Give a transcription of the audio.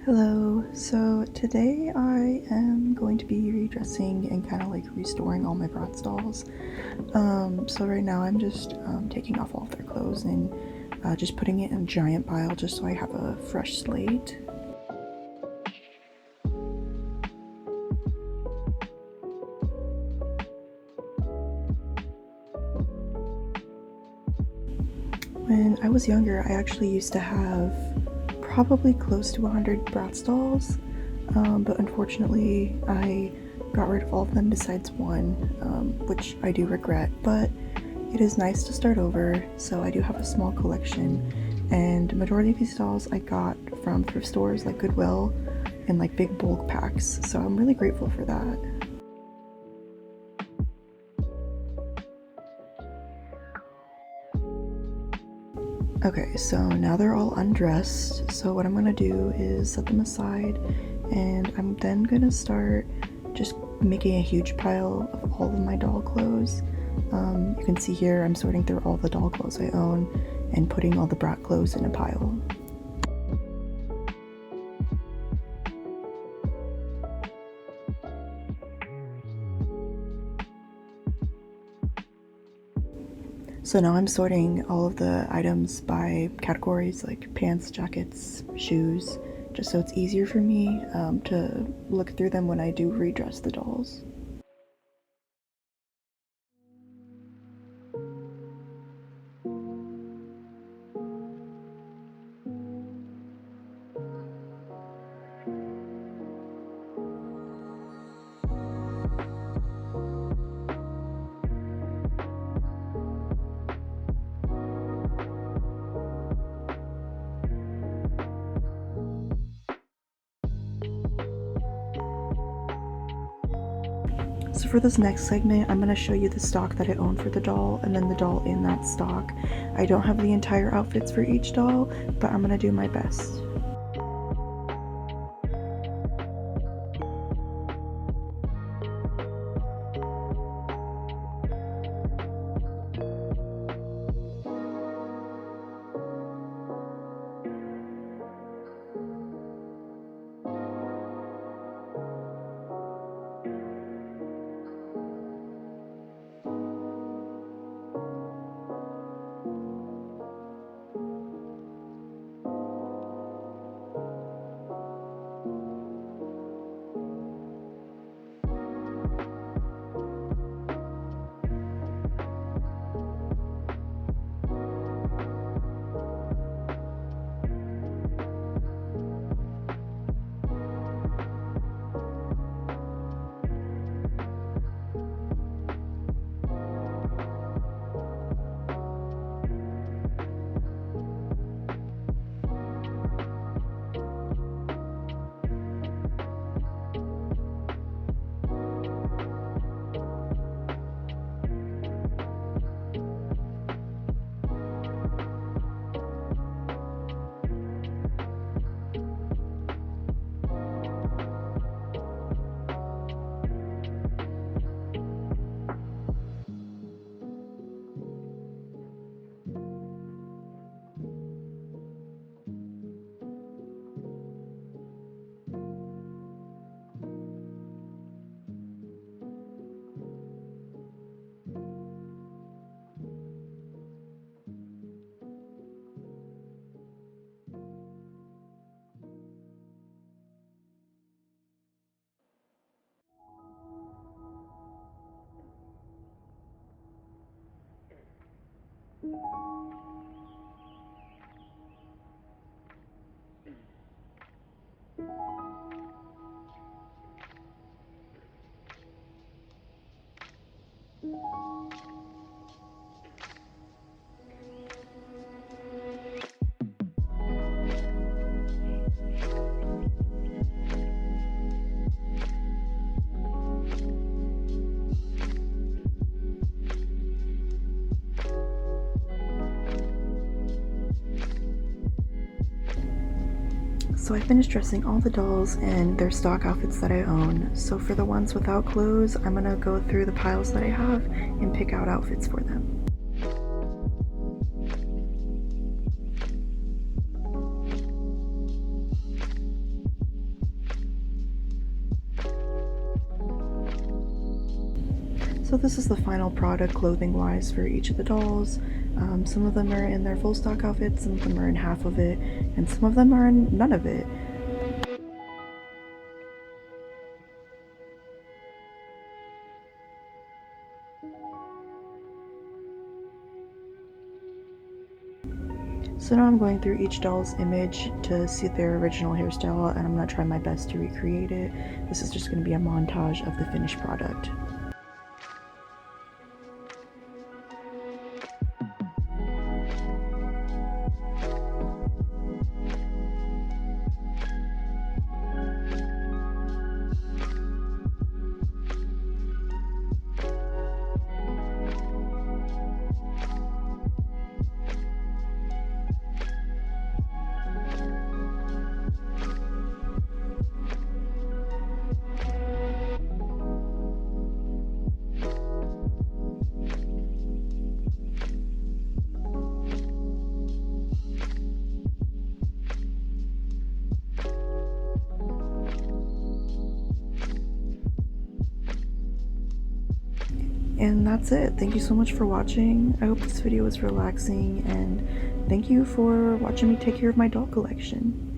Hello, so today I am going to be redressing and kind of like restoring all my Bratz dolls. So right now I'm just taking off all of their clothes and just putting it in a giant pile just so I have a fresh slate. When I was younger, I actually used to have probably close to 100 Bratz dolls, but unfortunately I got rid of all of them besides one, which I do regret, but it is nice to start over. So I do have a small collection, and the majority of these dolls I got from thrift stores like Goodwill in like big bulk packs, so I'm really grateful for that. Okay, so now they're all undressed, so what I'm gonna do is set them aside, and I'm then gonna start just making a huge pile of all of my doll clothes. You can see here I'm sorting through all the doll clothes I own and putting all the Brat clothes in a pile. So now I'm sorting all of the items by categories like pants, jackets, shoes, just so it's easier for me to look through them when I do redress the dolls. So for this next segment, I'm going to show you the stock that I own for the doll and then the doll in that stock. I don't have the entire outfits for each doll, but I'm going to do my best. So I finished dressing all the dolls and their stock outfits that I own. So for the ones without clothes, I'm gonna go through the piles that I have and pick out outfits for them. So this is the final product clothing-wise for each of the dolls. Some of them are in their full stock outfits, some of them are in half of it, and some of them are in none of it. So now I'm going through each doll's image to see their original hairstyle, and I'm going to try my best to recreate it. This is just going to be a montage of the finished product. And that's it. Thank you so much for watching. I hope this video was relaxing, and thank you for watching me take care of my doll collection.